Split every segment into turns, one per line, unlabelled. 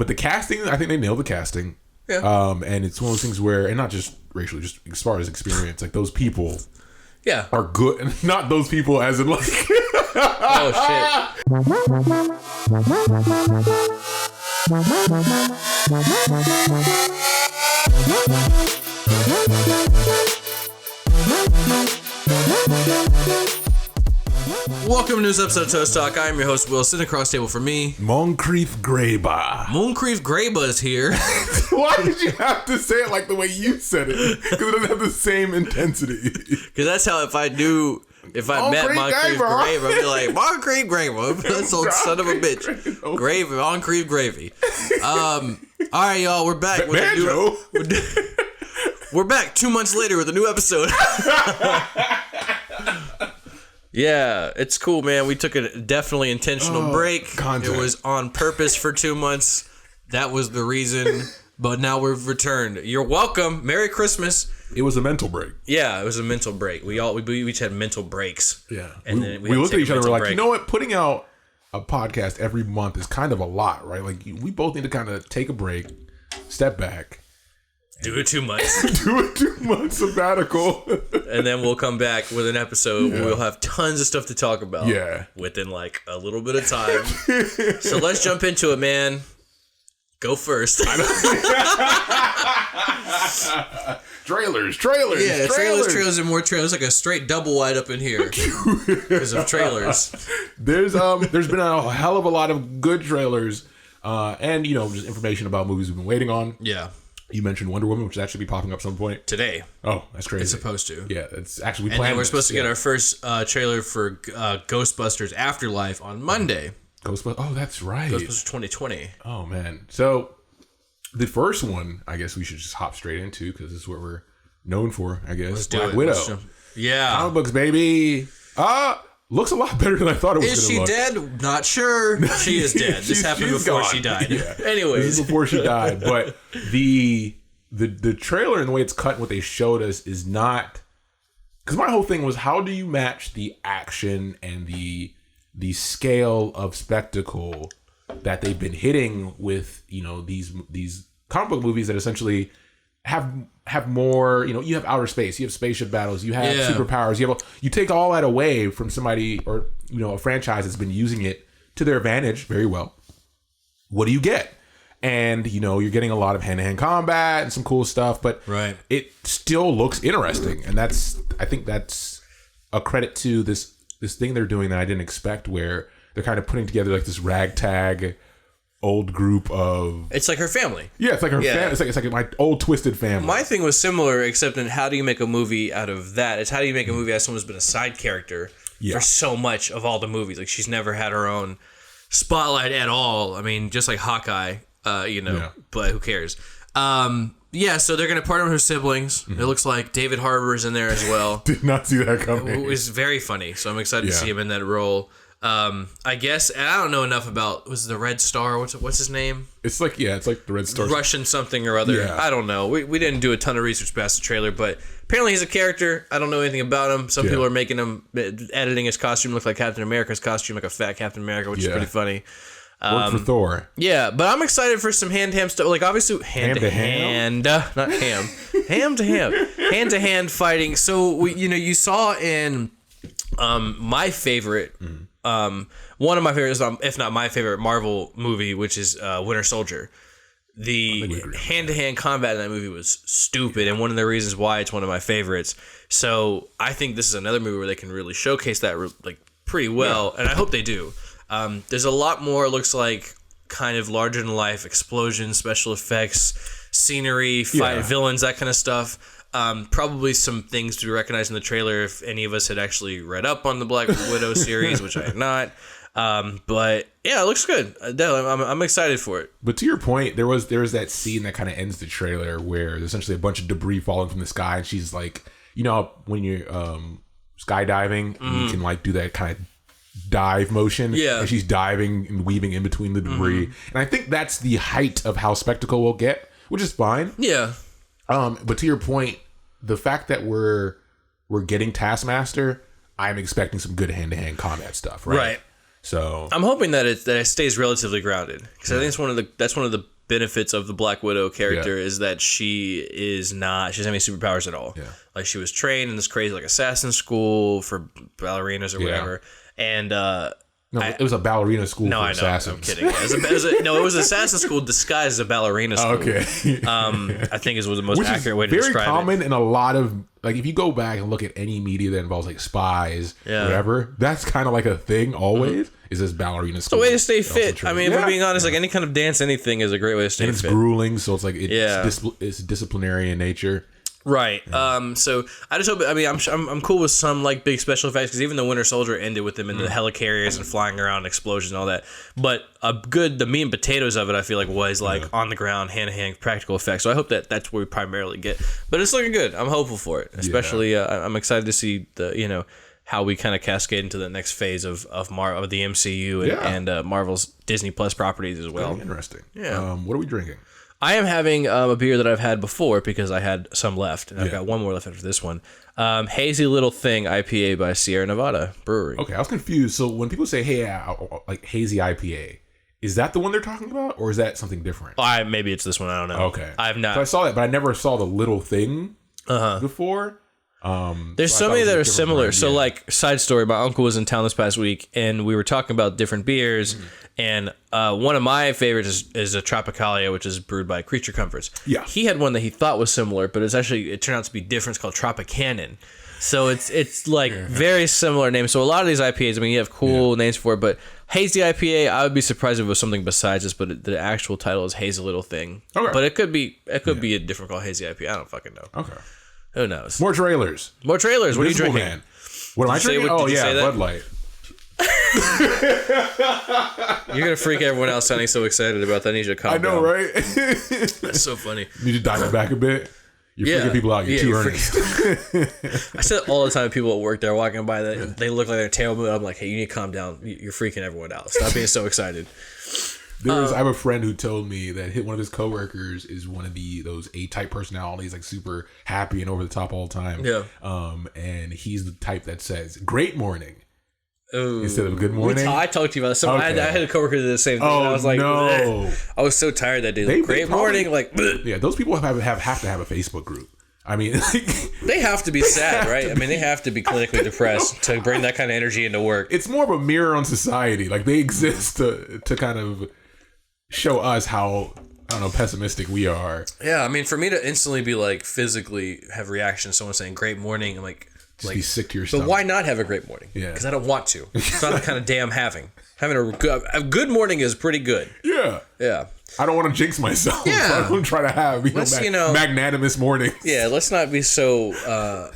But the casting, I think they nailed the casting.
Yeah.
And it's one of those things where, and not just racially, just as far as experience, like those people are good. And not those people as in like...
Oh, shit. Welcome to this episode of Toast Talk. I am your host, Will. Sitting across the table for me,
Moncrief Greba.
Moncrief Greba is here.
Why did you have to say it like the way you said it? Because it doesn't have the same intensity.
Because that's how, if I met Moncrief Greba, I'd be like, Moncrief Greba. That's old son of a bitch. Gravy, Moncrief Gravy. All right, y'all, we're back. We're back 2 months later with a new episode. Yeah, it's cool, man. We took a definitely intentional break.
Content.
It was on purpose for 2 months. That was the reason. But now we've returned. You're welcome. Merry Christmas.
It was a mental break.
Yeah, it was a mental break. We each had mental breaks.
Yeah.
And then
we looked at each other and we're like, you know what? Putting out a podcast every month is kind of a lot, right? Like, we both need to kind of take a break, step back.
Do a 2 months.
Do a 2 month sabbatical.
And then we'll come back with an episode where we'll have tons of stuff to talk about.
Yeah.
Within like a little bit of time. So let's jump into it, man. Go first.
Trailers.
Yeah, trailers, and more trailers. Like a straight double wide up in here because of trailers.
There's been a hell of a lot of good trailers, and just information about movies we've been waiting on.
Yeah.
You mentioned Wonder Woman, which is actually be popping up some point
today.
Oh, that's crazy.
It's supposed to.
Yeah, it's actually
and then we're supposed to get our first trailer for Ghostbusters Afterlife on Monday.
Ghostbusters. Oh, that's right.
Ghostbusters 2020.
Oh man. So the first one, I guess we should just hop straight into because this is what we're known for. I guess
Let's do
Black
it.
Widow.
Yeah.
Comic books, baby. Looks a lot better than I thought it was.
Is she dead? Not sure. She is dead. This happened before she died.
Yeah.
Anyways,
this is before she died. But the trailer and the way it's cut and what they showed us is not, because my whole thing was, how do you match the action and the scale of spectacle that they've been hitting with these comic book movies that essentially have more, you have outer space, you have spaceship battles, you have superpowers, you take all that away from somebody or a franchise that's been using it to their advantage very well. What do you get? And you're getting a lot of hand-to-hand combat and some cool stuff, but it still looks interesting, and I think that's a credit to this thing they're doing that I didn't expect, where they're kind of putting together like this ragtag old group of...
It's like her family.
Yeah, it's like her family. It's like my old twisted family.
My thing was similar, except in how do you make a movie out of that? It's how do you make a movie out of someone who's been a side character for so much of all the movies. Like, she's never had her own spotlight at all. I mean, just like Hawkeye, but who cares? So they're going to partner with her siblings. Mm-hmm. It looks like David Harbour is in there as well.
Did not see that coming.
It was very funny, so I'm excited to see him in that role. I guess, and I don't know enough about, was the Red Star, what's his name?
It's like the Red Star.
Russian something or other. Yeah. I don't know. We didn't do a ton of research past the trailer, but apparently he's a character. I don't know anything about him. Some people are making him, editing his costume look like Captain America's costume, like a fat Captain America, which is pretty funny.
Worked for Thor.
Yeah, but I'm excited for some hand-to-hand stuff. Like, obviously, hand-to-hand, not ham. Hand-to-hand fighting. So, you saw in my favorite... one of my favorites, if not my favorite Marvel movie, which is Winter Soldier. The hand-to-hand combat in that movie was stupid, and one of the reasons why it's one of my favorites. So I think this is another movie where they can really showcase that pretty well, and I hope they do. There's a lot more, it looks like, kind of larger-than-life explosions, special effects, scenery, fight villains, that kind of stuff. Probably some things to be recognized in the trailer if any of us had actually read up on the Black Widow series, which I had not. But yeah, it looks good. I'm excited for it.
But to your point, there was that scene that kind of ends the trailer where there's essentially a bunch of debris falling from the sky, and she's like, when you're skydiving, you can like do that kind of dive motion.
Yeah.
And she's diving and weaving in between the debris. And I think that's the height of how spectacle will get, which is fine.
Yeah.
But to your point, the fact that we're getting Taskmaster, I'm expecting some good hand-to-hand combat stuff, right? So
I'm hoping that it stays relatively grounded, because I think that's one of the benefits of the Black Widow character is that she doesn't have any superpowers at all.
Yeah.
Like, she was trained in this crazy like assassin school for ballerinas or whatever, and
it was a ballerina school for assassins.
I'm kidding. It was assassin school disguised as a ballerina school.
Okay.
I think was the most
Which
accurate
is
way to describe it.
very common in a lot of, like, if you go back and look at any media that involves like spies, whatever, that's kind of like a thing always. Is this ballerina school?
It's a way to stay fit. I mean, if we're being honest, like any kind of dance, anything is a great way to stay fit.
And it's grueling, so it's like it's disciplinary in nature.
Right. So I just hope. I mean, I'm cool with some like big special effects, because even the Winter Soldier ended with them in the helicarriers and flying around, explosions and all that. But the meat and potatoes of it, I feel like, was like on the ground, hand to hand practical effects. So I hope that's what we primarily get. But it's looking good. I'm hopeful for it. Especially, I'm excited to see how we kind of cascade into the next phase of the MCU and Marvel's Disney Plus properties as well.
Very interesting.
Yeah.
What are we drinking?
I am having a beer that I've had before, because I had some left, and I've got one more left after this one. Hazy Little Thing IPA by Sierra Nevada Brewery.
Okay, I was confused. So when people say, "Hey, like hazy IPA," is that the one they're talking about, or is that something different?
Maybe it's this one. I don't know.
Okay,
I've not.
So I saw that, but I never saw the Little Thing before.
There's so many that are similar.
Brand,
so like, side story, my uncle was in town this past week, and we were talking about different beers, and one of my favorites is a Tropicalia, which is brewed by Creature Comforts.
Yeah.
He had one that he thought was similar, but it turned out to be different. It's called Tropicanon. So it's like very similar names. So a lot of these IPAs, I mean, you have cool names for it, but Hazy IPA, I would be surprised if it was something besides this, but the actual title is Hazy Little Thing. Okay. But it could be a different called Hazy IPA. I don't fucking know.
Okay.
Who knows?
More trailers.
What are you drinking?
Man. What am I drinking? Bud Light.
You're gonna freak everyone out sounding so excited about that. I need you to calm down.
I know, right?
That's so funny.
Need to dial it back a bit. You're freaking people out. You're too earnest.
I said all the time to people at work, they're walking by, they look like they're tail moving. I'm like, hey, you need to calm down. You're freaking everyone out. Stop being so excited.
I have a friend who told me that one of his coworkers is one of those A-type personalities, like super happy and over the top all the time.
Yeah.
And he's the type that says "Great morning"
Ooh.
instead of "Good morning."
I talked to you about this. I had a coworker that did the same thing.
Oh,
and I was like,
no.
bleh. I was so tired that day. Like, great morning, like. Bleh.
Yeah, those people have to have a Facebook group. I mean,
they have to be sad, right? I mean, they have to be clinically depressed to bring that kind of energy into work.
It's more of a mirror on society. Like, they exist to kind of show us how, I don't know, pessimistic we are.
Yeah, I mean, for me to instantly be like physically have reaction to someone saying "great morning," I'm like
be sick to your stomach.
But why not have a great morning? Yeah, because I don't want to. It's not the kind of day I'm having. Having a good morning is pretty good. Yeah. I
don't want to jinx myself. Yeah. So I don't try to have magnanimous mornings.
Yeah, let's not be so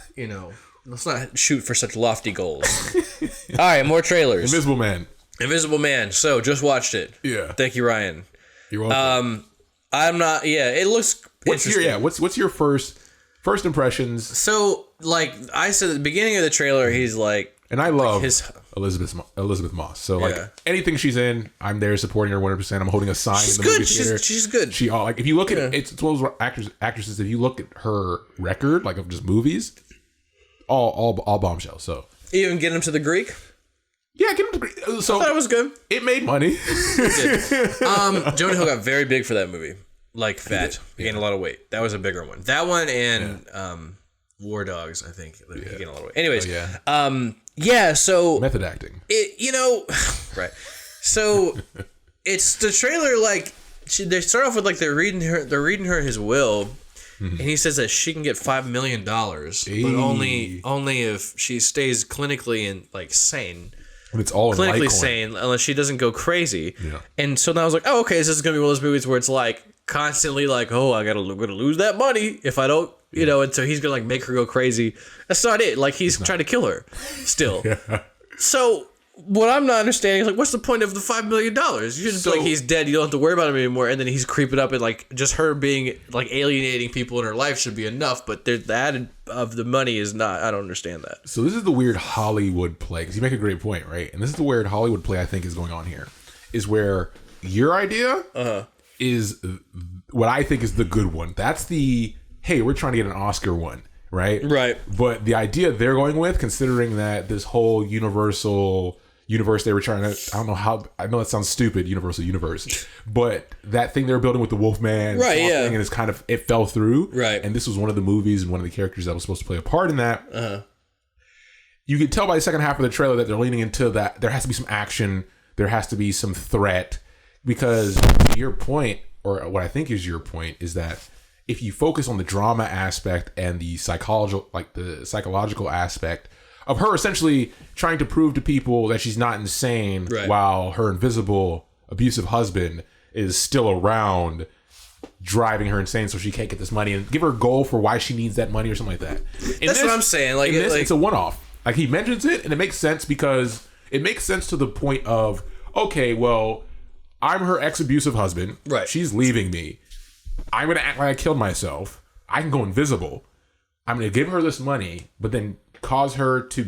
let's not shoot for such lofty goals. All right, more trailers. Invisible Man. So, just watched it.
Yeah.
Thank you, Ryan.
You're welcome.
I'm not. Yeah, it looks.
What's your first impressions?
So, like I said at the beginning of the trailer, he's like,
and I love Elizabeth Moss. So, like anything she's in, I'm there supporting her 100%. I'm holding a sign in the movie theater.
She's good.
She like if you look at it's one of those actresses. If you look at her record, like of just movies, all bombshells. So
even get him to the Greek.
Yeah, get him to. So
that was good.
It made money.
Jonah Hill got very big for that movie, like fat. He gained a lot of weight. That was a bigger one. That one and War Dogs, I think. He gained a lot of weight. Anyways, So
method acting.
Right. So it's the trailer. Like they start off with like they're reading her his will. Mm-hmm. And he says that she can get $5 million, but only if she stays clinically and like sane.
When it's all
clinically sane, unless she doesn't go crazy.
Yeah.
And so now I was like, oh, okay, this is gonna be one of those movies where it's like constantly like, oh, I'm gonna lose that money if I don't, And so he's gonna like make her go crazy. That's not it. Like he's trying to kill her, still. So what I'm not understanding is like, what's the point of the $5 million? You just like he's dead. You don't have to worry about him anymore. And then he's creeping up and like just her being like alienating people in her life should be enough. But the added of the money is not. I don't understand that.
So this is the weird Hollywood play because you make a great point, right? And this is the weird Hollywood play I think is going on here, is where your idea is what I think is the good one. That's the hey, we're trying to get an Oscar one. Right.
But
the idea they're going with, considering that this whole universal, universe they were trying to, I know that sounds stupid, Universal Universe, but that thing they were building with the Wolfman,
right? Yeah,
thing, and it's kind of, it fell through,
right?
And this was one of the movies and one of the characters that was supposed to play a part in that. You can tell by the second half of the trailer that they're leaning into that. There has to be some action. There has to be some threat, because your point, or what I think is your point, is that if you focus on the drama aspect and the psychological aspect of her essentially trying to prove to people that she's not insane,
right,
while her invisible abusive husband is still around driving her insane so she can't get this money, and give her a goal for why she needs that money or something like that.
That's what I'm saying. Like,
it's a one-off. Like, he mentions it and it makes sense, because it makes sense to the point of, okay, well, I'm her ex-abusive husband.
Right.
She's leaving me. I'm going to act like I killed myself. I can go invisible. I'm going to give her this money, but then cause her to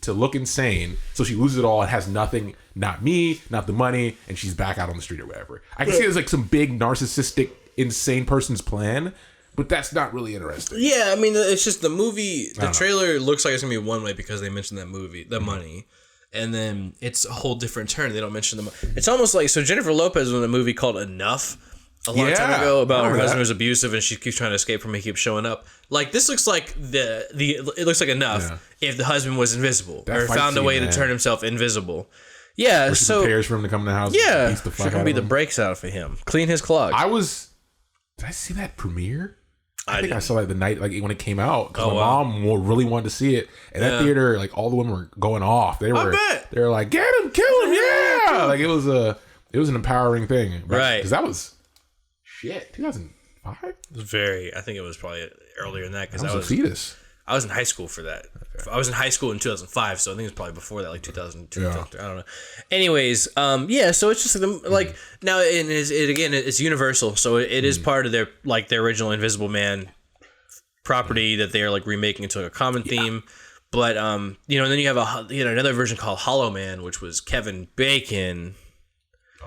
look insane, so she loses it all and has nothing, not me, not the money, and she's back out on the street or whatever. I can see there's like some big narcissistic insane person's plan, but that's not really interesting.
Yeah, I mean, it's just the movie, the trailer looks like it's gonna be one way because they mentioned that movie, the money, and then it's a whole different turn. They don't mention the money. It's almost like, so Jennifer Lopez was in a movie called Enough a long time ago about her husband who's abusive and she keeps trying to escape from him. He keeps showing up. Like, this looks like it looks like Enough if the husband was invisible, or found a way to turn himself invisible. Yeah,
where she prepares for him to come in the house.
Yeah,
and beats the fuck
she can
out
be
of
the
him.
brakes out for him, clean his clogs.
Did I see that premiere? I think
didn't.
I saw it the night, like, when it came out, because my
wow.
mom really wanted to see it. And that theater, like, all the women were going off. They were like, get him, kill him, yeah. Like, it was an empowering thing,
right?
Because that was 2005.
It was I think it was probably earlier than that, because
I was a fetus.
I was in high school for that. I was in high school in 2005, so I think it was probably before that, like 2002. I don't know. Anyways, so it's just like now it's Universal, so it is part of their original Invisible Man property that they are like remaking into a common theme. But and then you have another version called Hollow Man, which was Kevin Bacon.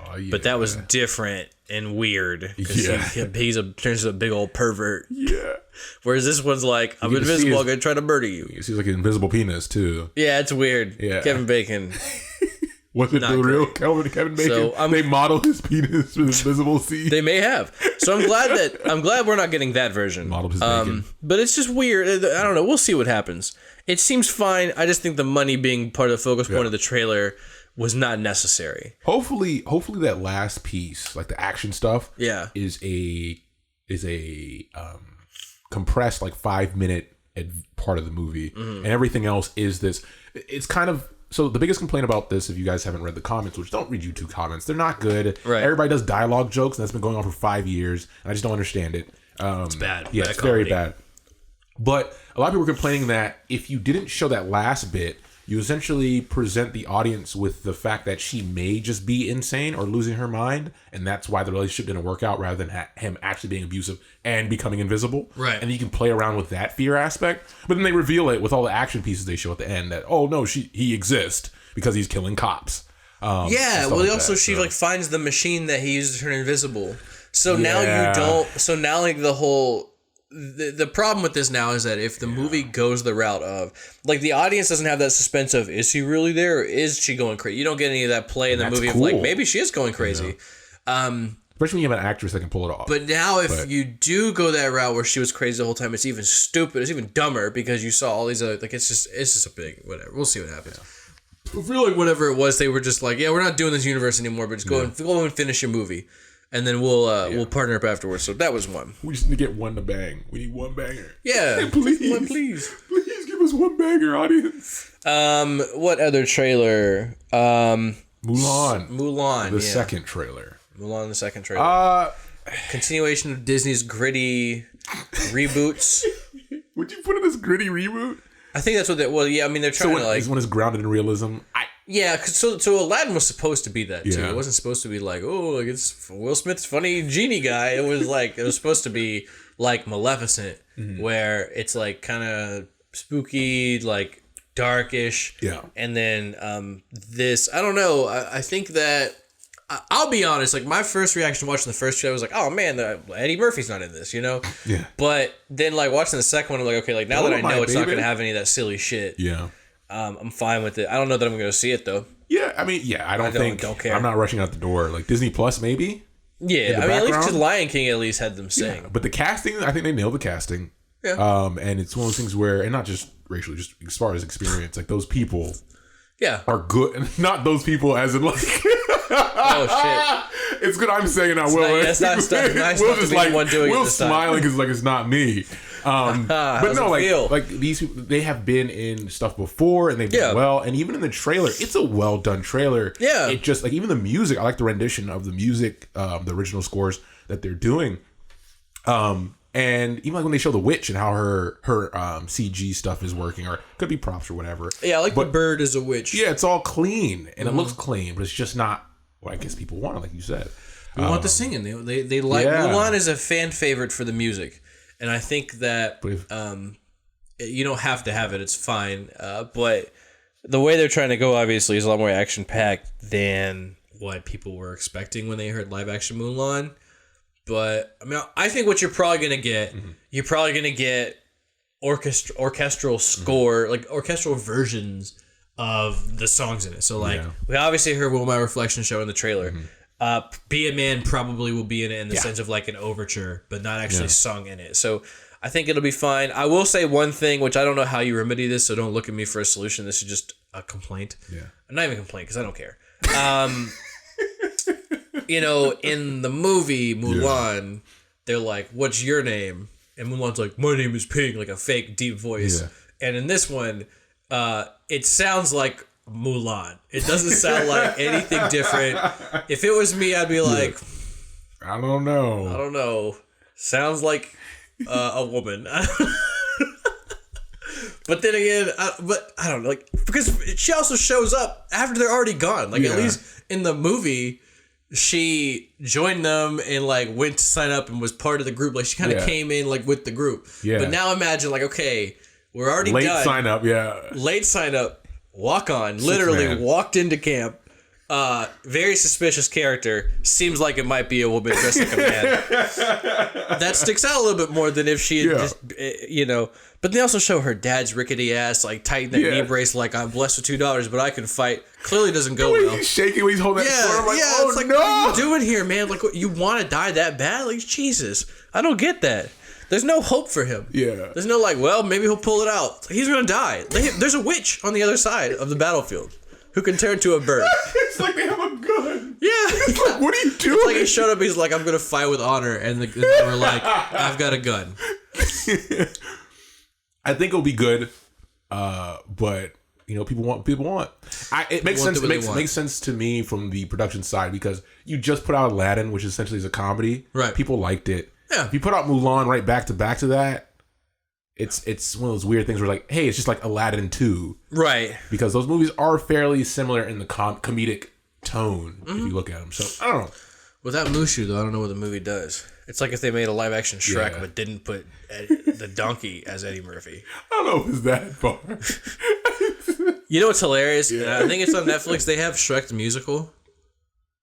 Oh, yeah. But that was different and weird, because he turns into a big old pervert. Yeah. Whereas this one's like, I'm invisible, I'm gonna try to murder you.
You see like an invisible penis too.
Yeah, it's weird. Yeah. Kevin Bacon.
Was it the real Kevin Bacon? So they model his penis with invisible seed.
They may have. So I'm glad we're not getting that version.
Modeled his bacon.
But it's just weird. I don't know. We'll see what happens. It seems fine. I just think the money being part of the focus point of the trailer was not necessary.
Hopefully that last piece, like the action stuff, is a compressed like 5-minute part of the movie, and everything else is this. It's kind of, so the biggest complaint about this, if you guys haven't read the comments, which don't read YouTube comments, they're not good. Right. Everybody does dialogue jokes, and that's been going on for 5 years, and I just don't understand it.
It's bad.
Yeah, it's very bad. But a lot of people were complaining that if you didn't show that last bit, you essentially present the audience with the fact that she may just be insane or losing her mind, and that's why the relationship didn't work out, rather than him actually being abusive and becoming invisible. Right. And you can play around with that fear aspect. But then they reveal it with all the action pieces they show at the end that, oh no, he exists because he's killing cops.
Well, she finds the machine that he used to turn invisible. So now you don't. So now like the whole. The problem with this now is that if the movie goes the route of, like, the audience doesn't have that suspense of, is he really there or is she going crazy? You don't get any of that play in the movie of, like, maybe she is going crazy.
Especially when you have an actress that can pull it off.
But now if you do go that route where she was crazy the whole time, it's even stupid. It's even dumber because you saw all these other, like, it's just a big whatever. We'll see what happens. I feel like whatever it was, they were just like, we're not doing this universe anymore, but just go and finish your movie. And then we'll partner up afterwards. So that was one.
We just need to get one to bang. We need one banger.
Yeah.
Please. Please give us one banger, audience.
What other trailer?
Mulan. The second trailer.
Mulan, the second trailer. Continuation of Disney's gritty reboots.
Would you put it as gritty reboot?
I think that's what they're trying to like.
This one is grounded in realism.
Yeah, so Aladdin was supposed to be that too. It wasn't supposed to be like, like it's Will Smith's funny genie guy. It was like, it was supposed to be like Maleficent, where it's like kind of spooky, like darkish. Yeah. And then this, I don't know. I think that I'll be honest. Like, my first reaction to watching the first trailer was like, oh man, Eddie Murphy's not in this, Yeah. But then like watching the second one, I'm like, okay, like now that I know it's not gonna have any of that silly shit. Yeah. I'm fine with it. I don't know that I'm going to see it though.
Yeah, I mean, I don't care. I'm not rushing out the door. Like Disney Plus, maybe.
Yeah, I mean, at least because Lion King at least had them sing.
Yeah, but the casting, I think they nailed the casting.
Yeah.
And it's one of those things where, and not just racially, just as far as experience, like those people.
Yeah.
Are good. Not those people as in like.
Oh shit!
It's good. I'm saying I will.
That's not nice. Will just like one doing
Will smiling because like it's not me. But no, like these people, they have been in stuff before and they've done well. And even in the trailer, it's a well done trailer.
Yeah.
It just like even the music. I like the rendition of the music, the original scores that they're doing. And even like when they show the witch and how her CG stuff is working, or could be props or whatever.
Yeah, I like the bird as a witch.
Yeah, it's all clean and it looks clean, but it's just not what I guess people want, like you said.
We want the singing. They like Mulan is a fan favorite for the music, and I think that you don't have to have it. It's fine, but the way they're trying to go obviously is a lot more action packed than what people were expecting when they heard live action Mulan. But I mean, I think what you're probably gonna get, you're probably gonna get orchestral score, like orchestral versions of the songs in it. So like we obviously heard "Will My Reflection Show" in the trailer. "Be a Man" probably will be in it in the sense of like an overture, but not actually sung in it. So I think it'll be fine. I will say one thing, which I don't know how you remedy this, so don't look at me for a solution. This is just a complaint. Not even a complaint because I don't care. You know, in the movie Mulan, they're like, "What's your name?" And Mulan's like, "My name is Ping," like a fake deep voice. And in this one, it sounds like Mulan. It doesn't sound like anything different. If it was me, I'd be like,
I don't know.
Sounds like a woman. But then again, I don't know, like, because she also shows up after they're already gone. Like at least in the movie, she joined them and like went to sign up and was part of the group. Like she kind of came in like with the group. But now imagine like, okay, we're already
late
done.
Late
sign up, walk on. Literally walked into camp. Very suspicious character. Seems like it might be a woman dressed like a man. That sticks out a little bit more than if she had just, you know. But they also show her dad's rickety ass, like tighten that knee brace, like I'm blessed with $2, but I can fight. Clearly doesn't go well.
He's shaking when he's holding that sword. I'm like, oh
it's like,
no!
What are you doing here, man? Like, you want to die that bad? Like, Jesus, I don't get that. There's no hope for him. There's no like, well, maybe he'll pull it out. He's gonna die. There's a witch on the other side of the battlefield who can turn to a bird.
It's like they have a gun.
It's
like, what are you doing?
It's like he showed up. He's like, I'm gonna fight with honor, and they were like, I've got a gun.
I think it'll be good, but you know, people want. It makes sense. It makes sense to me from the production side because you just put out Aladdin, which essentially is a comedy.
Right.
People liked it.
Yeah.
If you put out Mulan right back to that, it's one of those weird things where like, hey, it's just like Aladdin 2.
Right.
Because those movies are fairly similar in the comedic tone if you look at them. So I don't know.
Without Mushu though, I don't know what the movie does. It's like if they made a live action Shrek but didn't put the donkey as Eddie Murphy.
I don't know if it's that far.
You know what's hilarious? I think it's on Netflix. They have Shrek the musical.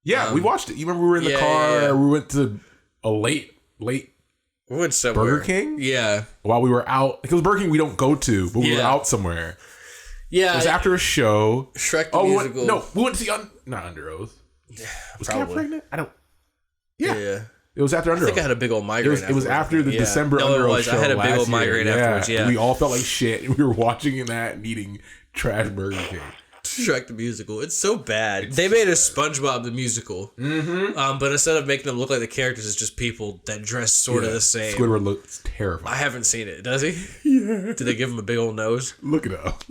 Yeah, we watched it. You remember we were in the car. We went to a late
we went somewhere.
Burger King?
Yeah.
While we were out. Because Burger King we don't go to, but we were out somewhere.
Yeah.
It was after a show.
Shrek the musical.
We went to see not Under Oath. Was Kat pregnant? I don't. Yeah. It was after Under Oath.
I think I had a big old migraine.
It was after the December Under Oath show.
I had a big old migraine afterwards. Yeah.
We all felt like shit. We were watching that and eating trash Burger King.
Shrek the musical. It's so bad. They made a SpongeBob the musical. But instead of making them look like the characters, it's just people that dress sort of the same.
Squidward looks terrifying.
I haven't seen it. Does he?
Yeah.
Did they give him a big old nose?
Look it up.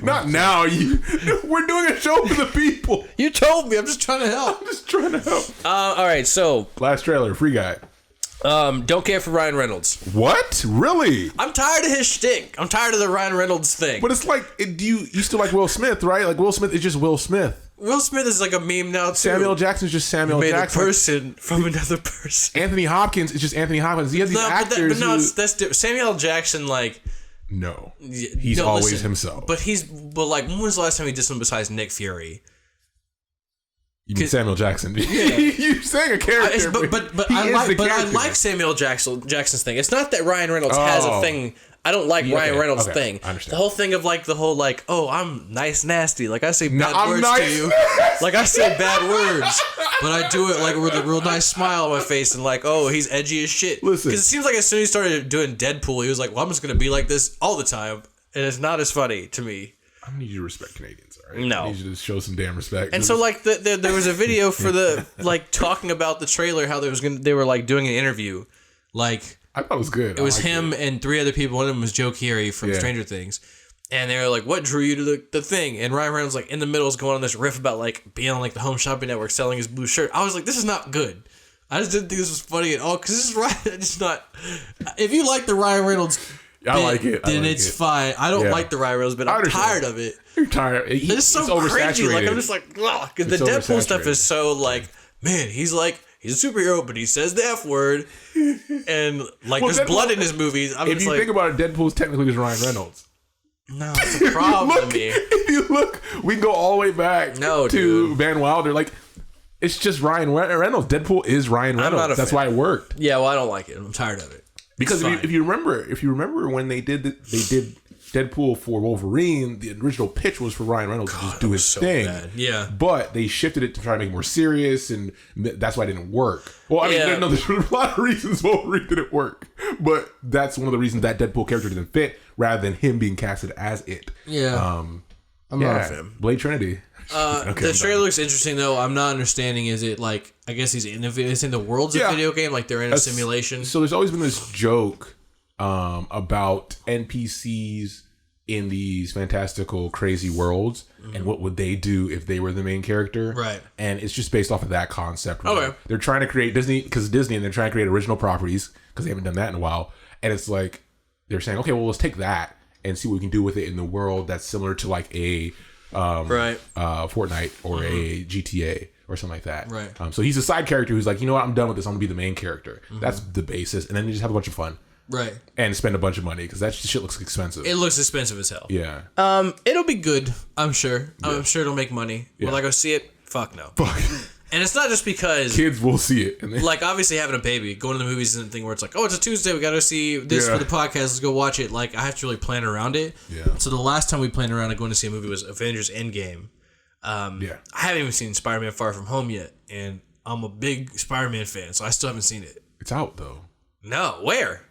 Not now. We're doing a show for the people.
You told me. I'm just trying to help. All right. So
last trailer, Free Guy.
Don't care for Ryan Reynolds.
What? Really?
I'm tired of his shtick. I'm tired of the Ryan Reynolds thing.
But it's like, you still like Will Smith, right? Like Will Smith is just Will Smith.
Will Smith is like a meme now too.
Samuel Jackson's just Samuel Jackson.
A person from another person.
Anthony Hopkins is just Anthony Hopkins. He has these actors.
That's different. Samuel Jackson, like.
No. He's always himself.
But like, when was the last time he did something besides Nick Fury?
You mean Samuel Jackson? You're saying a character,
but I like Samuel Jackson's thing. It's not that Ryan Reynolds has a thing I don't like Ryan Reynolds' thing.
I understand.
The whole thing of like the whole like, oh, I'm nice nasty. Like I say bad words
nice
to you. Like I say bad words, but I do it like with a real nice smile on my face and like, oh, he's edgy as shit.
Listen,
because it seems like as soon as he started doing Deadpool, he was like, well, I'm just gonna be like this all the time, and it's not as funny to me.
I need you to respect Canadians, all right?
No.
I need you to show some damn respect.
And so like there was a video for the like talking about the trailer, how they were like doing an interview, like.
I thought it was good.
It was him and 3 other people. One of them was Joe Keery from Stranger Things. And they were like, what drew you to the thing? And Ryan Reynolds, like, in the middle is going on this riff about, like, being on, like, the Home Shopping Network selling his blue shirt. I was like, this is not good. I just didn't think this was funny at all. Because this is Ryan. It's not. If you like the Ryan Reynolds bit,
I like it.
then it's fine. I don't like the Ryan Reynolds bit. I'm tired of it.
You're tired.
It's so cringy. Like, I'm just like, ugh. Because the Deadpool stuff is so, like, man, he's like, he's a superhero, but he says the F word. And, like, there's blood in his movies. If you
think about it, Deadpool's technically just Ryan Reynolds.
No, it's a problem to me.
If you look, we can go all the way back to Van Wilder. Like, it's just Ryan Reynolds. Deadpool is Ryan Reynolds. That's why it worked.
Yeah, well, I don't like it. I'm tired of it.
Because if you remember when they did Deadpool for Wolverine, the original pitch was for Ryan Reynolds to just do his thing.
Bad. Yeah.
But they shifted it to try to make it more serious, and that's why it didn't work. Well, I mean, there's a lot of reasons Wolverine didn't work, but that's one of the reasons that Deadpool character didn't fit, rather than him being casted as it.
Yeah. I'm not a fan.
Blade Trinity.
The trailer looks interesting, though. I'm not understanding. Is it like, I guess he's in the world's a video game, like they're in a simulation?
So there's always been this joke about NPCs in these fantastical, crazy worlds, and what would they do if they were the main character?
Right.
And it's just based off of that concept.
Okay.
They're trying to create Disney, and they're trying to create original properties because they haven't done that in a while. And it's like they're saying, okay, well, let's take that and see what we can do with it in the world that's similar to like a Fortnite or a GTA or something like that.
Right.
So he's a side character who's like, you know what, I'm done with this. I'm gonna be the main character. That's the basis, and then you just have a bunch of fun.
Right.
And spend a bunch of money because that shit looks expensive.
It looks expensive as hell.
Yeah.
It'll be good, I'm sure. Yeah. I'm sure it'll make money. Will I go see it? Fuck no.
Fuck.
And it's not just because
kids will see it.
Like, obviously having a baby, going to the movies isn't a thing where it's like, oh, it's a Tuesday, we gotta see this for the podcast, let's go watch it. Like, I have to really plan around it.
Yeah.
So the last time we planned around going to see a movie was Avengers Endgame. I haven't even seen Spider-Man Far From Home yet, and I'm a big Spider-Man fan, so I still haven't seen it.
It's out though.
No, where?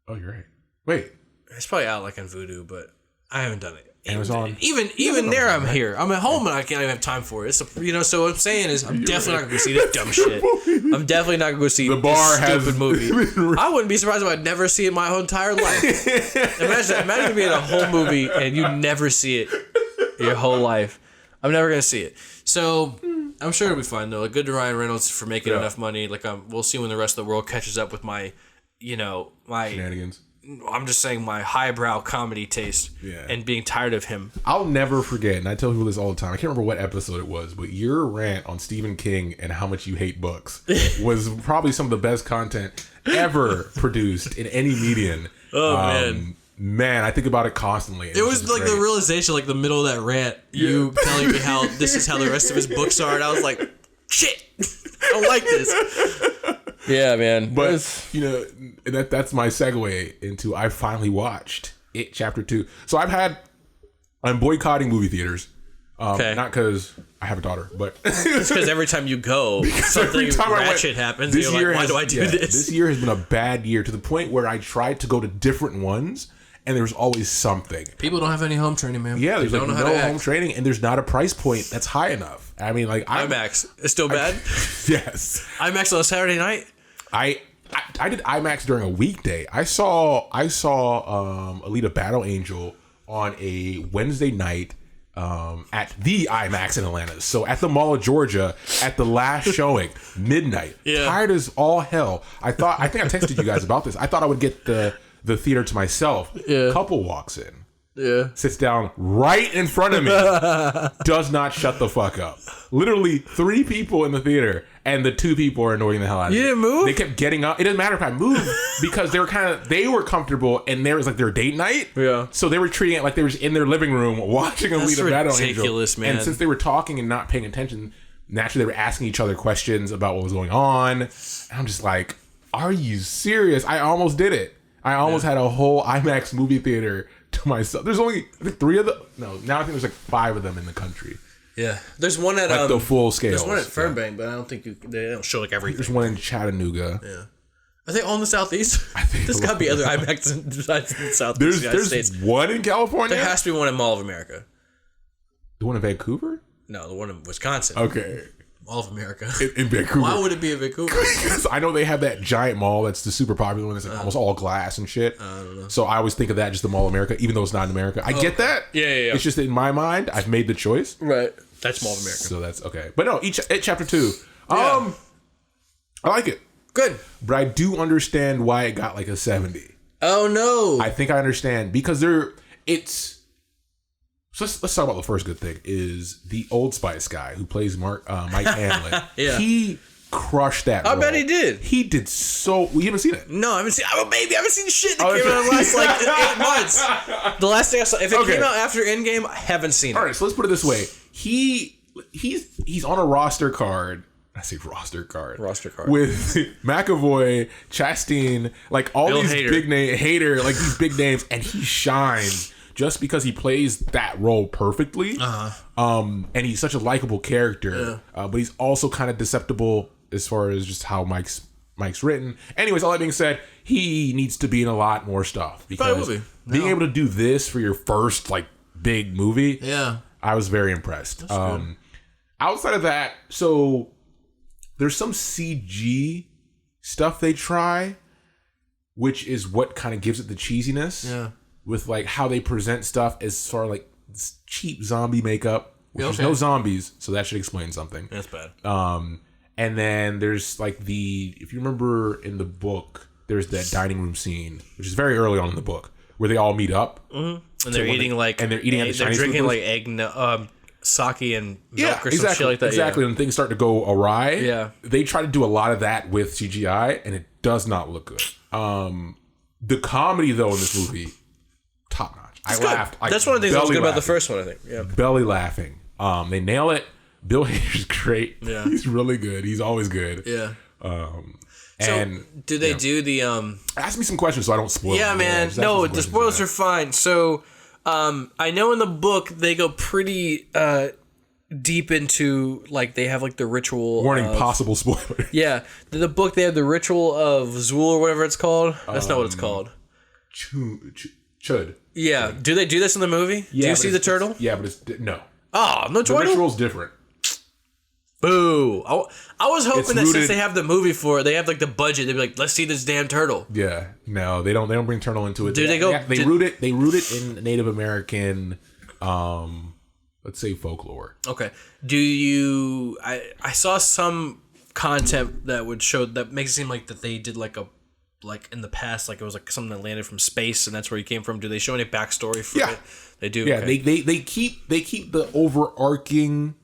Oh, you're right. Wait.
It's probably out like on Vudu, but I haven't done it.
Amazon.
Even there, I'm here. I'm at home and I can't even have time for it. It's so what I'm saying is, I'm definitely not gonna go see this dumb shit. I'm definitely not gonna go see this stupid movie. I wouldn't be surprised if I'd never see it my whole entire life. Imagine being in a whole movie and you never see it your whole life. I'm never gonna see it. So I'm sure it'll be fine though. Like, good to Ryan Reynolds for making enough money. Like, we'll see when the rest of the world catches up with my
shenanigans.
I'm just saying my highbrow comedy taste and being tired of him.
I'll never forget, and I tell people this all the time. I can't remember what episode it was, but your rant on Stephen King and how much you hate books was probably some of the best content ever produced in any medium.
Oh,
man, I think about it constantly.
It was like the realization, like the middle of that rant, you telling me how this is how the rest of his books are, and I was like, shit, I don't like this. Yeah, man.
But that's my segue into I finally watched It Chapter 2. So I'm boycotting movie theaters. Not because I have a daughter, but
it's because every time you go, something ratchet happens. And you're like, why do I do this?
This year has been a bad year to the point where I tried to go to different ones, and there's always something.
People don't have any home training, man.
Yeah, there's no home training, and there's not a price point that's high enough. I mean, like
IMAX is still bad.
Yes,
IMAX on a Saturday night.
I did IMAX during a weekday. I saw Alita Battle Angel on a Wednesday night at the IMAX in Atlanta. So at the Mall of Georgia at the last showing, midnight. Tired as all hell. I think I texted you guys about this. I thought I would get the theater to myself. Couple walks in. Sits down right in front of me. Does not shut the fuck up. Literally 3 people in the theater, and the 2 people are annoying the hell out of me.
You didn't move?
They kept getting up. It doesn't matter if I moved because they were comfortable, and there was like their date night.
Yeah.
So they were treating it like they were in their living room watching Alita Battle Angel.
Ridiculous, man.
And since they were talking and not paying attention, naturally they were asking each other questions about what was going on. And I'm just like, are you serious? I almost did it. I almost had a whole IMAX movie theater to myself. There's only I think 3 of them. No, now I think there's like 5 of them in the country.
Yeah, there's one at
like the full scale.
There's one at Fernbank, but I don't think they don't show like everything.
There's one in Chattanooga.
Yeah. Are they all in the Southeast? There's got to be other IMAX besides in the Southeast United States.
There's one in California?
There has to be one in Mall of America.
The one in Vancouver?
No, the one in Wisconsin.
Okay.
Mall of America.
In Vancouver.
Why would it be in Vancouver?
Because I know they have that giant mall that's the super popular one that's like almost all glass and shit.
I don't know.
So I always think of that just the Mall of America, even though it's not in America. I get that.
Yeah.
It's just that in my mind, I've made the choice.
Right. That's Mall of America.
So that's okay. But no, chapter 2.
Yeah.
I like it.
Good.
But I do understand why it got like a 70.
Oh no.
I think I understand because so let's talk about the first good thing is the Old Spice guy who plays Mike Hanlon.
Yeah.
He crushed that role.
I bet he did.
He did so. You haven't seen it?
No, I haven't seen. I'm a baby. I haven't seen shit that came out in the last like 8 months. The last thing I saw, if it came out after Endgame, I haven't seen it.
All right, so let's put it this way: he's on a roster card. I say roster card with McAvoy, Chastain, like all
Bill
these
Hader.
big name Hader, like these big names, and he shines just because he plays that role perfectly. And he's such a likable character, but he's also kind of deceptible as far as just how Mike's written. Anyways, all that being said, he needs to be in a lot more stuff because being able to do this for your first like big movie, I was very impressed. Outside of that, so there's some CG stuff they try, which is what kind of gives it the cheesiness. Yeah. With like how they present stuff as far like cheap zombie makeup. There's no zombies, so that should explain something.
That's bad.
And then there's like if you remember in the book, there's that dining room scene, which is very early on in the book, where they all meet up.
Mm-hmm. And they're eating
they're
drinking like egg, sake and milk or some shit like that.
Exactly, and things start to go awry.
Yeah.
They try to do a lot of that with CGI, and it does not look good. The comedy though in this movie, top notch. I laughed.
That's one of the things that was good about the first one, I think. Yeah.
Belly laughing. They nail it. Bill Hader's great.
Yeah.
He's really good. He's always good.
Yeah.
And
do they do the
ask me some questions so I don't spoil it.
Yeah, man. No, the spoilers are fine. So I know in the book they go pretty deep into like they have like the ritual
warning possible spoiler.
Yeah. In the book they have the ritual of Zool or whatever it's called. That's not what it's called.
Chud.
Yeah. Do they do this in the movie?
Yeah,
do you see the turtle?
Yeah, but it's no.
Oh, no turtle.
The ritual's different.
Boo! I was hoping that since they have the movie for it, they have like the budget. They'd be like, "Let's see this damn turtle."
Yeah, no, they don't. They don't bring turtle into it.
Do they go?
They root it. They root it in Native American, let's say folklore.
Okay. Do you? I saw some content that would show that makes it seem like that they did like in the past, like it was like something that landed from space and that's where you came from. Do they show any backstory for it? They do.
Yeah,
okay.
they keep the overarching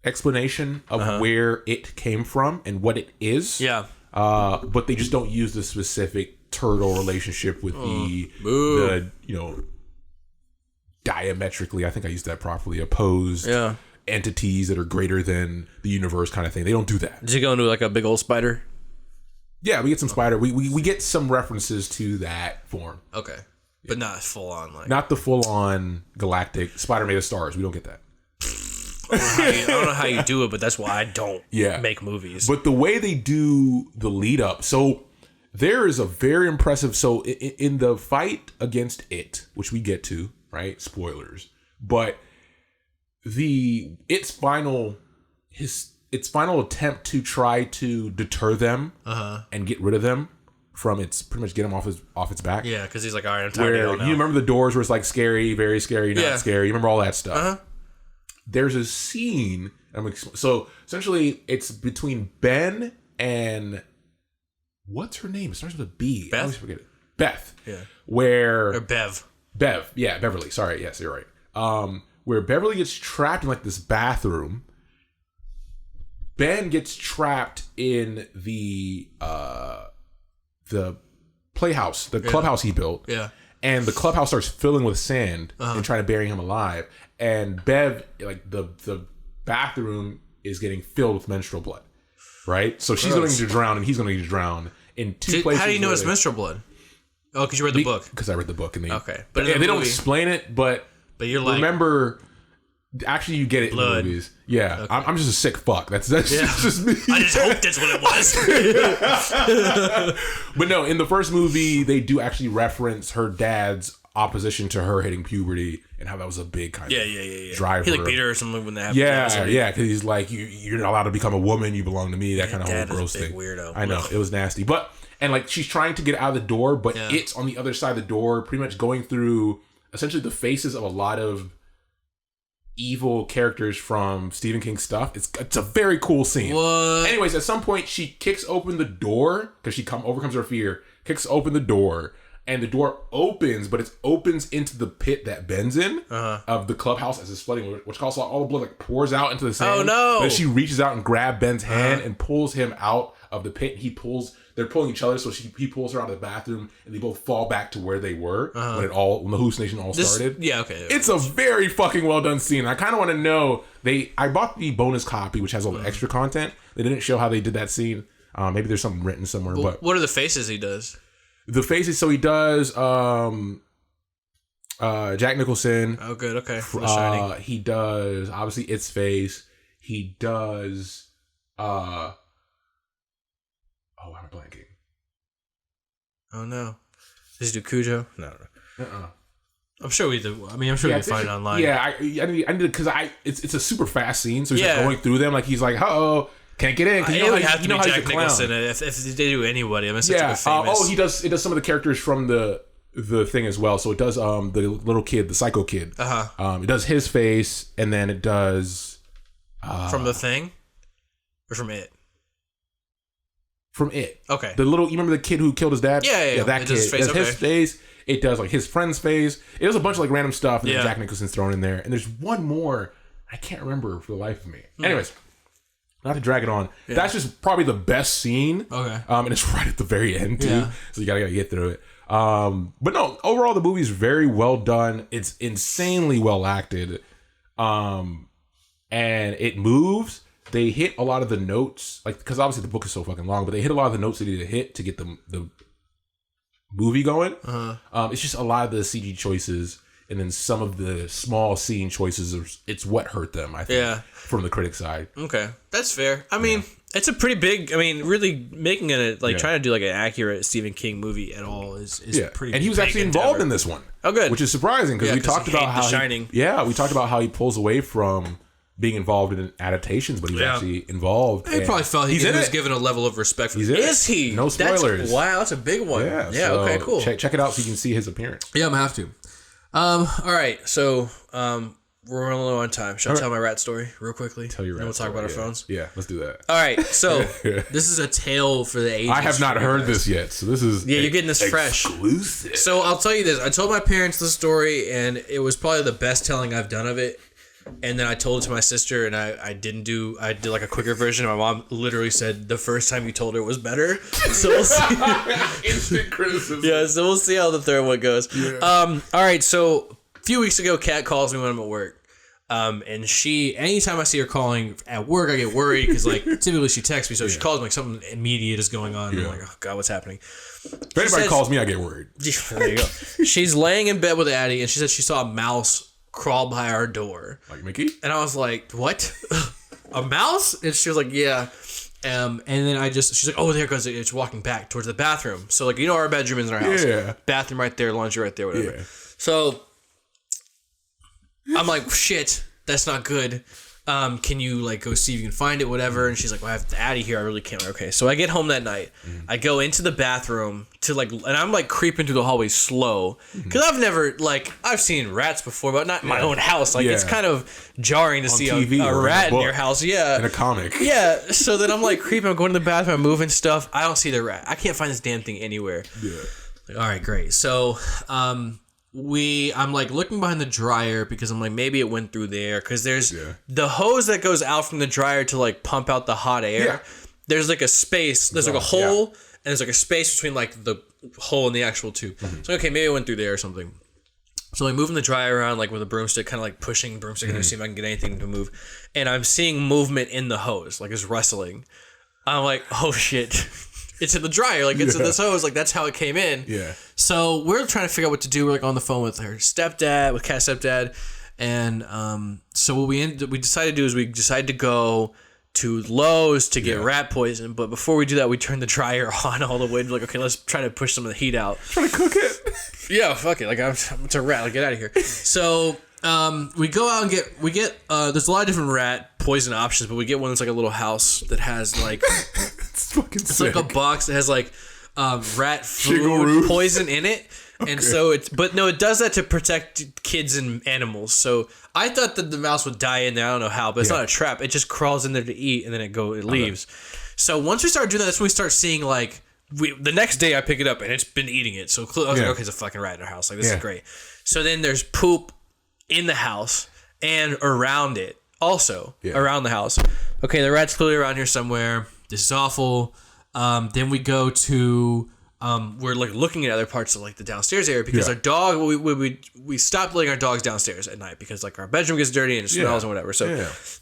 explanation of where it came from and what it is.
Yeah.
But they just don't use the specific turtle relationship with the diametrically, I think I used that properly, opposed entities that are greater than the universe kind of thing. They don't do that.
Did you go into like a big old spider?
Yeah, we get some spider. We get some references to that form.
Okay. But not full on like
not the full on galactic spider made of stars. We don't get that.
I don't know how you do it, but that's why I don't make movies.
But the way they do the lead up, so there is a very impressive. So in the fight against it, which we get to, right? Spoilers, but its final attempt to try to deter them and get rid of them from pretty much get him off its back.
Yeah, because he's like, all right, I'm tired of it now.
You remember the doors where it's like scary, very scary, not scary. You remember all that stuff. There's a scene. So essentially, it's between Ben and what's her name? It starts with a B.
Beth?
I always forget it. Beth.
Yeah.
Or
Bev.
Bev. Yeah, Beverly. Sorry. Yes, you're right. Where Beverly gets trapped in like this bathroom. Ben gets trapped in the playhouse, the clubhouse he built.
Yeah.
And the clubhouse starts filling with sand and trying to bury him alive. And Bev, like the bathroom is getting filled with menstrual blood, right? So she's going to drown and he's going to drown in two places.
How do you know it's menstrual blood? Oh, because you read the book.
Because I read the book. And
okay.
But they don't explain it, but
you're like...
Remember... Actually, you get it
blood.
in the movies. Yeah. Okay. I'm just a sick fuck. That's just me.
I just hope that's what it was.
But no, in the first movie, they do actually reference her dad's opposition to her hitting puberty and how that was a big kind of driver.
He like beat her or something when that happened.
Yeah, because he's like, you're not allowed to become a woman, you belong to me, that kind of whole gross thing.
Weirdo.
I know, it was nasty. And like she's trying to get out of the door, but it's on the other side of the door, pretty much going through essentially the faces of a lot of evil characters from Stephen King stuff. It's a very cool scene.
What?
Anyways, at some point she kicks open the door because she overcomes her fear, kicks open the door, and the door opens, but it opens into the pit that Ben's in of the clubhouse as it's flooding, which causes all the blood like pours out into the sand.
Oh no!
But she reaches out and grabs Ben's hand and pulls him out of the pit. They're pulling each other, so he pulls her out of the bathroom, and they both fall back to where they were when the hallucination started.
Yeah, okay.
It's a very fucking well done scene. I kind of want to know. I bought the bonus copy, which has all the extra content. They didn't show how they did that scene. Maybe there's something written somewhere. But
what are the faces he does?
The faces. So he does. Jack Nicholson.
Oh, good. Okay. From The Shining.
He does obviously its face. He does. Oh, I'm blanking.
Oh no! Does he do Cujo? No. I'm sure we do. I mean, I'm sure we can find it online.
Yeah, I need because it's a super fast scene, so he's like going through them like he's like, oh, can't get in.
It would have to be Jack Nicholson if they do anybody. I mean, such a famous.
It does some of the characters from the thing as well. So it does the little kid, the psycho kid. It does his face, and then it does
from the thing, or from it.
From it.
Okay.
You remember the kid who killed his dad?
Yeah.
That kid. It does his face. It does like his friend's face. It does a bunch of like random stuff, and then Jack Nicholson's thrown in there. And there's one more I can't remember for the life of me. Anyways, not to drag it on. Yeah. That's just probably the best scene.
Okay.
And it's right at the very end too. Yeah. So you gotta get through it. But no, overall the movie's very well done. It's insanely well acted. And it moves. They hit a lot of the notes, like because obviously the book is so fucking long, but they hit a lot of the notes they need to hit to get the movie going. It's just a lot of the CG choices, and then some of the small scene choices. It's what hurt them, I think, from the critic side.
Okay, that's fair. I mean, it's a pretty big. I mean, really making it like trying to do like an accurate Stephen King movie at all is pretty.
And he was actually involved in this one.
Oh, good.
Which is surprising because we talked about how
The Shining.
We talked about how he pulls away from being involved in adaptations, but he was actually involved.
He probably felt he was given a level of respect. Is he?
No spoilers.
Wow, that's a big one.
Yeah.
So okay, cool.
Check it out so you can see his appearance.
Yeah, I'm gonna have to. All right, so we're running low on time. Should I tell my rat story real quickly?
Tell your rat
we'll
story.
Talk about our phones.
Yeah, let's do that.
All right, so this is a tale for the ages.
I have not heard this yet, so this is
you're getting this
exclusive.
Fresh. So I'll tell you this. I told my parents the story, and it was probably the best telling I've done of it. And then I told it to my sister, and I did like a quicker version. My mom literally said the first time you told her was better. So we'll see.
Instant criticism.
Yeah, so we'll see how the third one goes. Yeah. All right, so a few weeks ago, Kat calls me when I'm at work. And anytime I see her calling at work, I get worried because like typically she texts me, so she calls me like something immediate is going on. And I'm like, oh God, what's happening?
If anybody calls me, I get worried.
There you go. She's laying in bed with Addie, and she said she saw a mouse crawl by our door.
Like Mickey?
And I was like, what? A mouse? And she was like, yeah. And then she's like, oh, there it goes. It's walking back towards the bathroom. So like, our bedroom is in our house.
Yeah.
Bathroom right there, laundry right there, whatever.
Yeah.
So I'm like, shit, that's not good. Can you like go see if you can find it, whatever? And she's like, well, I have Addie here. I really can't. Okay. So I get home that night. I go into the bathroom and I'm like creeping through the hallway slow. Cause I've seen rats before, but not in my own house. Like it's kind of jarring to see TV a rat in your house. Yeah.
In a comic.
Yeah. So then I'm like creeping. I'm going to the bathroom. I'm moving stuff. I don't see the rat. I can't find this damn thing anywhere.
Yeah.
Like, all right, great. So, I'm like looking behind the dryer because I'm like maybe it went through there because there's the hose that goes out from the dryer to like pump out the hot air. Yeah. There's like a space. There's like a hole and there's like a space between like the hole and the actual tube. So okay, maybe it went through there or something. So I'm moving the dryer around like with a broomstick, kind of like pushing broomstick and see if I can get anything to move. And I'm seeing movement in the hose, like it's rustling. I'm like, oh shit. it's in the dryer, like it's in this hose, like that's how it came in.
Yeah.
So we're trying to figure out what to do. We're like on the phone with her stepdad, with Kat's stepdad, and so what we decided to do is we decided to go to Lowe's to get rat poison. But before we do that, we turned the dryer on all the way. Like, okay, let's try to push some of the heat out.
Trying to cook it.
Yeah, fuck it. Like it's a rat. Like, get out of here. So we go out and get there's a lot of different rat poison options, but we get one that's like a little house that has like
it's fucking sick.
like a box that has like rat food poison in it. Okay. And so it does that to protect kids and animals. So I thought that the mouse would die in there. I don't know how, but it's not a trap. It just crawls in there to eat, and then it leaves. Okay. So once we start doing that, that's when we start seeing like the next day I pick it up and it's been eating it. So I was like, okay, it's a fucking rat in our house. Like, this is great. So then there's poop in the house and around it also around the house. Okay, the rat's clearly around here somewhere. This is awful. Then we go to we're like looking at other parts of like the downstairs area because our dog we stopped letting our dogs downstairs at night because like our bedroom gets dirty and it smells and whatever. So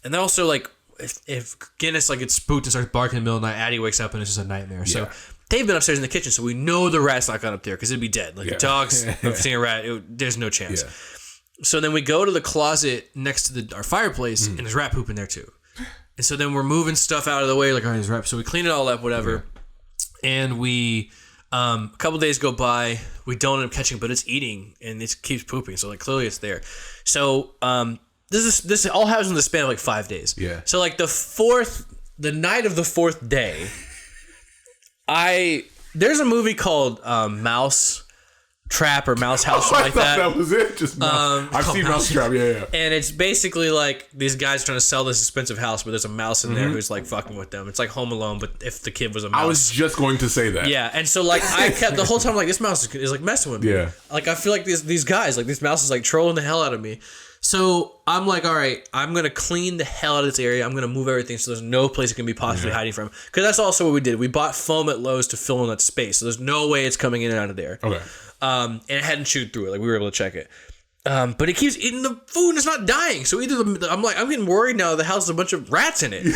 and then also like if Guinness like gets spooked and starts barking in the middle of the night, Addie wakes up and it's just a nightmare. So they've been upstairs in the kitchen, so we know the rat's not gone up there because it'd be dead. Like the dogs have seen a rat, there's no chance. So then we go to the closet next to our fireplace and there's rat poop in there too. And so then we're moving stuff out of the way, like, all right, there's rat. So we clean it all up, whatever. And we a couple days go by, we don't end up catching, but it's eating and it keeps pooping. So like clearly it's there. So this all happens in the span of like 5 days. Yeah. So like the night of the fourth day, there's a movie called Mouse Trap or Mouse House, something like that.
That was it. Just I've seen Mouse Trap. Yeah.
And it's basically like these guys trying to sell this expensive house, but there's a mouse in there who's like fucking with them. It's like Home Alone, but if the kid was a mouse.
I was just going to say that.
Yeah, and so like I kept the whole time like this mouse is like messing with me. Yeah. Like I feel like these guys, like this mouse is like trolling the hell out of me. So I'm like, all right, I'm gonna clean the hell out of this area. I'm gonna move everything so there's no place it can be possibly hiding from. Because that's also what we did. We bought foam at Lowe's to fill in that space, so there's no way it's coming in and out of there. Okay. And it hadn't chewed through it. Like we were able to check it. But it keeps eating the food and it's not dying. So either I'm getting worried now. The house has a bunch of rats in it.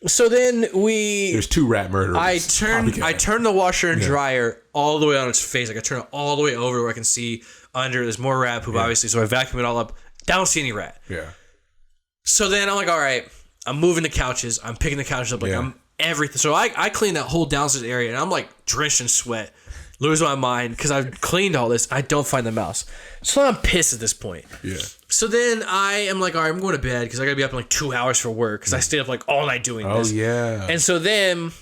So then there's 2 rat murderers. I turn the washer and dryer all the way on its face. Like I turn it all the way over where I can see under. There's more rat poop, obviously. So I vacuum it all up. Don't see any rat. Yeah. So then I'm like, all right, I'm moving the couches. I'm picking the couches up. Like I'm everything. So I clean that whole downstairs area and I'm like drenched in sweat. Lose my mind because I've cleaned all this. I don't find the mouse. So I'm pissed at this point. Yeah. So then I am like, all right, I'm going to bed because I got to be up in like 2 hours for work because I stayed up like all night doing this. Oh, yeah. And so then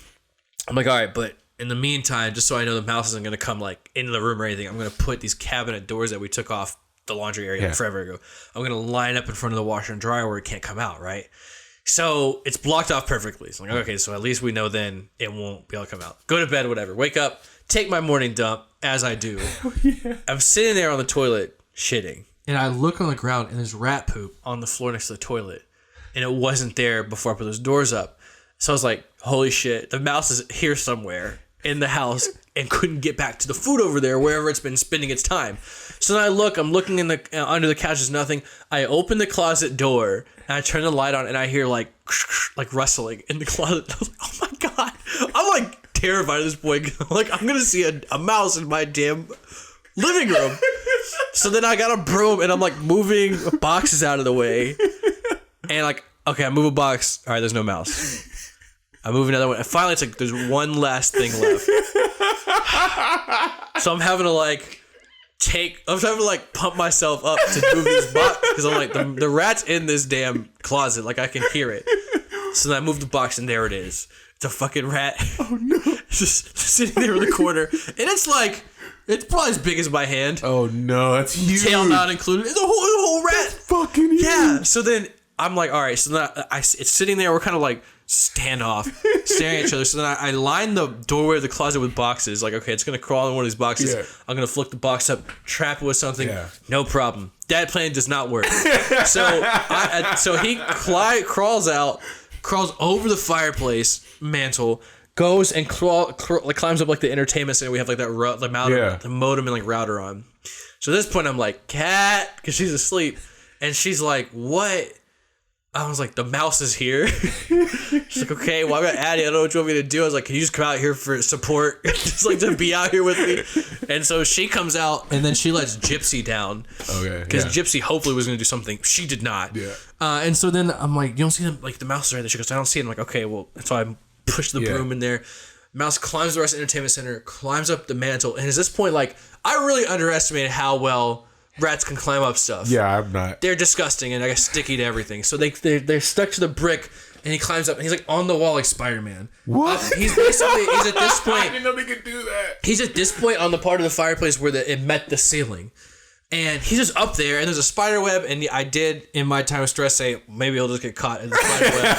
I'm like, all right, but in the meantime, just so I know the mouse isn't going to come like into the room or anything, I'm going to put these cabinet doors that we took off the laundry area forever ago. I'm going to line up in front of the washer and dryer where it can't come out, right? So it's blocked off perfectly. So I'm like, okay, so at least we know then it won't be able to come out. Go to bed, whatever. Wake up. Take my morning dump, as I do. Oh, yeah. I'm sitting there on the toilet shitting. And I look on the ground, and there's rat poop on the floor next to the toilet. And it wasn't there before I put those doors up. So I was like, holy shit, the mouse is here somewhere in the house and couldn't get back to the food over there, wherever it's been spending its time. So then I'm looking in the under the couch, there's nothing. I open the closet door, and I turn the light on, and I hear like rustling in the closet. I was like, oh my God. I'm like terrified at this point. Like, I'm gonna see a mouse in my damn living room. So then I got a broom and I'm like moving boxes out of the way. And like, okay, I move a box. All right, there's no mouse. I move another one. And finally, it's like there's one last thing left. So I'm having to pump myself up to move this box because I'm like the rat's in this damn closet. Like I can hear it. So then I move the box and there it is. It's a fucking rat. Oh no! Just sitting there in the corner, and it's probably as big as my hand.
Oh no, that's huge.
Tail not included. It's a whole rat.
That's fucking huge.
Yeah. So then I'm like, all right. So then it's sitting there. We're kind of like standoff, staring at each other. So then I line the doorway of the closet with boxes. Like, okay, it's gonna crawl in one of these boxes. Yeah. I'm gonna flick the box up, trap it with something. Yeah. No problem. That plan does not work. So he crawls out. Crawls over the fireplace mantle, goes and climbs up like the entertainment center. We have like that the modem and like router on. So at this point, I'm like, Cat, because she's asleep, and she's like, what? I was like, the mouse is here. She's like, okay, well, I got Addie. I don't know what you want me to do. I was like, can you just come out here for support? Just like to be out here with me. And so she comes out, and then she lets Gypsy down.
Okay.
Because Gypsy hopefully was going to do something. She did not.
Yeah.
And so then I'm like, you don't see them? Like, the mouse is right there. She goes, I don't see it. I'm like, okay, well, so I push the broom in there. Mouse climbs the rest of the entertainment center, climbs up the mantle. And at this point, like, I really underestimated how well rats can climb up stuff.
Yeah, I'm not.
They're disgusting and I got sticky to everything. So they're stuck to the brick, and he climbs up and he's like on the wall like Spider-Man.
What?
He's at this point.
I didn't know they could do that.
He's at this point on the part of the fireplace where it met the ceiling. And he's just up there, and there's a spider web, and I did, in my time of stress, say, maybe he'll just get caught in the spider web.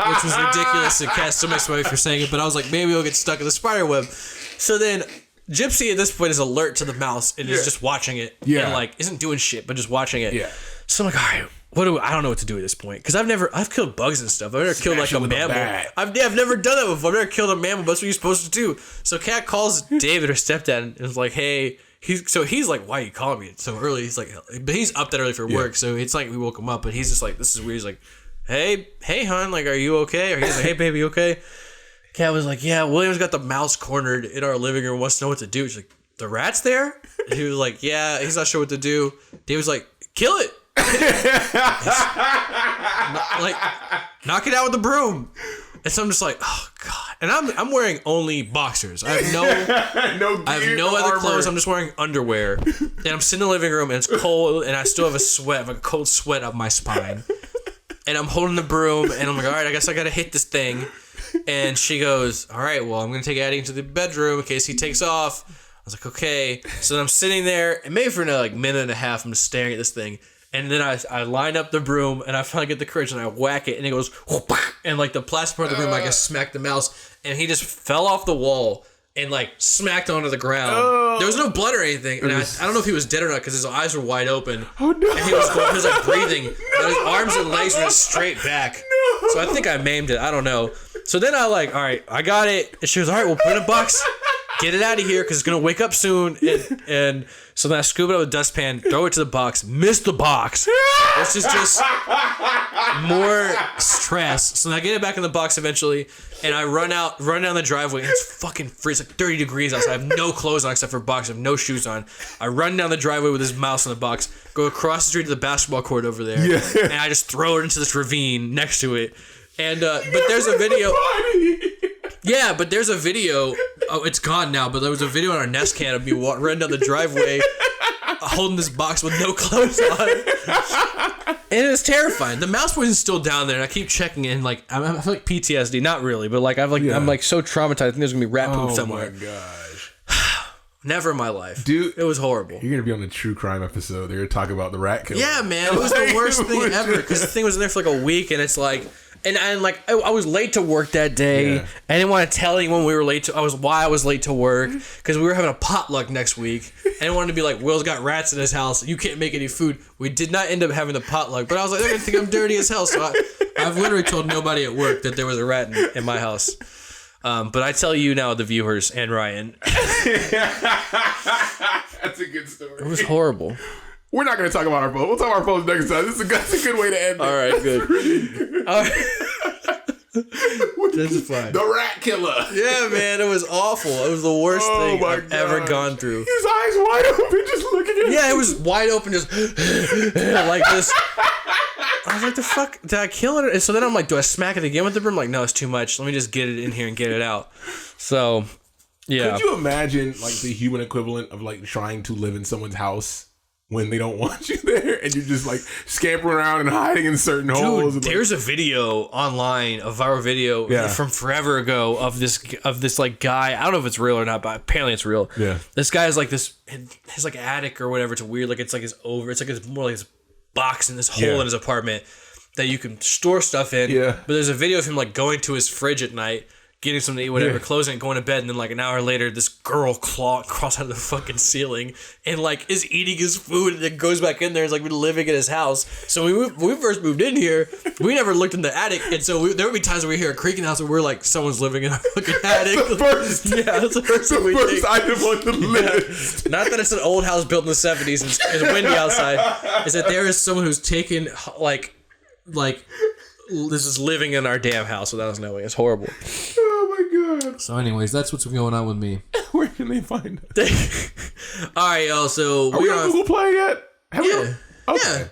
Which was ridiculous. The cat still makes fun of me for saying it, but I was like, maybe he'll get stuck in the spider web. So then Gypsy at this point is alert to the mouse and is just watching it.
Yeah.
And like isn't doing shit, but just watching it.
Yeah.
So I'm like, all right, I don't know what to do at this point. Because I've killed bugs and stuff. I've never killed like a mammal. I've never done that before. I've never killed a mammal, but that's what you're supposed to do. So Kat calls David, her stepdad, and is like, hey, he's like, why are you calling me so early? He's like, but he's up that early for work. So it's like, we woke him up, but he's just like, this is weird. He's like, hey, hon, like, are you okay? Or he's like, hey, baby, you okay? Kat was like, yeah, William's got the mouse cornered in our living room, wants to know what to do. She's like, the rat's there? And he was like, yeah, he's not sure what to do. Dave was like, kill it. Like, knock it out with the broom. And so I'm just like, oh god. And I'm wearing only boxers. I have no other clothes. I'm just wearing underwear. And I'm sitting in the living room, and it's cold, and I still have a cold sweat up my spine. And I'm holding the broom, and I'm like, all right, I guess I gotta hit this thing. And she goes, all right, well, I'm going to take Addie into the bedroom in case he takes off. I was like, okay. So then I'm sitting there, and maybe for another minute and a half, I'm just staring at this thing. And then I line up the broom, and I finally get the courage, and I whack it, and it goes, and like the plastic part of the broom, I guess smacked the mouse, and he just fell off the wall and like smacked onto the ground. There was no blood or anything, and I don't know if he was dead or not because his eyes were wide open.
Oh no!
And he was like breathing, and his arms and legs went straight back. No. So I think I maimed it. I don't know. So then I like, all right, I got it. And she was, all right, we'll put it in a box, get it out of here because it's gonna wake up soon. And so then I scoop it out with a dustpan, throw it to the box, miss the box. This is just more stress. So then I get it back in the box eventually, and I run down the driveway. And it's fucking freezing. It's like 30 degrees outside. I have no clothes on except for a box. I have no shoes on. I run down the driveway with this mouse in the box, go across the street to the basketball court over there, and I just throw it into this ravine next to it. And but there's a video. Yeah, but there's a video. Oh, it's gone now. But there was a video on our Nest Cam of me running down the driveway, holding this box with no clothes on, and it was terrifying. The mouse poison's still down there, and I keep checking it. And like I feel like PTSD. Not really, but like I'm like so traumatized. I think there's gonna be rat poop somewhere.
Oh my gosh.
Never in my life,
dude.
It was horrible.
You're gonna be on the true crime episode. They're gonna talk about the rat killer.
Yeah, man, it was the worst thing ever because the thing was in there for like a week, and it's like. And I was late to work that day. Yeah. I didn't want to tell anyone we were late to. Why I was late to work because we were having a potluck next week. I didn't want to be like, Will's got rats in his house. You can't make any food. We did not end up having the potluck, but I was like, they're gonna think I'm dirty as hell. So I've literally told nobody at work that there was a rat in my house. But I tell you now, the viewers and Ryan,
that's a good story.
It was horrible.
We're not going to talk about our phone. We'll talk about our phones next time. That's a good way to end it.
All right, good. All right. That's fine.
The rat killer.
Yeah, man, it was awful. It was the worst thing I've ever gone through.
His eyes wide open, just looking at
Yeah, it was wide open, just like this. I was like, the fuck? Did I kill it? And so then I'm like, do I smack it again with the broom? I'm like, no, it's too much. Let me just get it in here and get it out. So, yeah.
Could you imagine like the human equivalent of like trying to live in someone's house when they don't want you there and you're just like scampering around and hiding in certain holes?
Dude, there's a video online, a viral video from forever ago of this like guy. I don't know if it's real or not, but apparently it's real.
Yeah.
This guy is like his like attic or whatever. It's weird. Like it's like his it's more like his box in this hole in his apartment that you can store stuff in.
Yeah.
But there's a video of him like going to his fridge at night, getting something to eat, whatever, closing it, going to bed, and then like an hour later, this girl crawls out of the fucking ceiling and like is eating his food, and then goes back in there. It's like been living in his house. So when we first moved in here, we never looked in the attic, and so there would be times where we hear a creaking house, and we're like, someone's living in our fucking attic.
That's
the first thing we think.
item on the list.
Not that it's an old house built in the 70s and it's windy outside. Is that there is someone who's taken like like this is living in our damn house without us knowing. It's horrible.
Oh my god.
So, anyways, that's what's going on with me.
Where can they find us?
All right, y'all. So
Are we on Google Play yet?
Yeah.
Okay.
Yeah.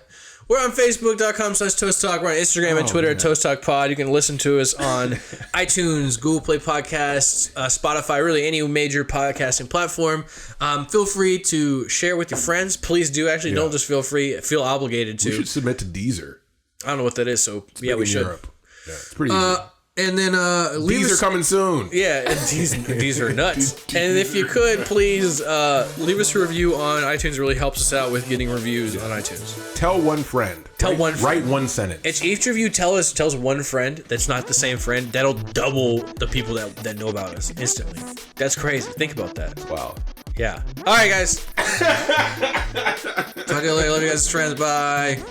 We're on Facebook.com/Toast Talk. We're on Instagram and Twitter at Toast Talk Pod. You can listen to us on iTunes, Google Play Podcasts, Spotify, really any major podcasting platform. Feel free to share with your friends. Please do. Actually, don't just feel obligated to.
We should submit to Deezer.
I don't know what that is, so yeah, we should.
Europe. Yeah, it's pretty easy.
And then
These are coming soon.
Yeah, these are nuts. And if you could, please leave us a review on iTunes. It really helps us out with getting reviews on iTunes.
Tell one friend. Write one sentence.
It's each review tells one friend that's not the same friend. That'll double the people that know about us instantly. That's crazy. Think about that.
Wow.
Yeah. All right, guys. Talk to you later. Love you guys as friends. Bye.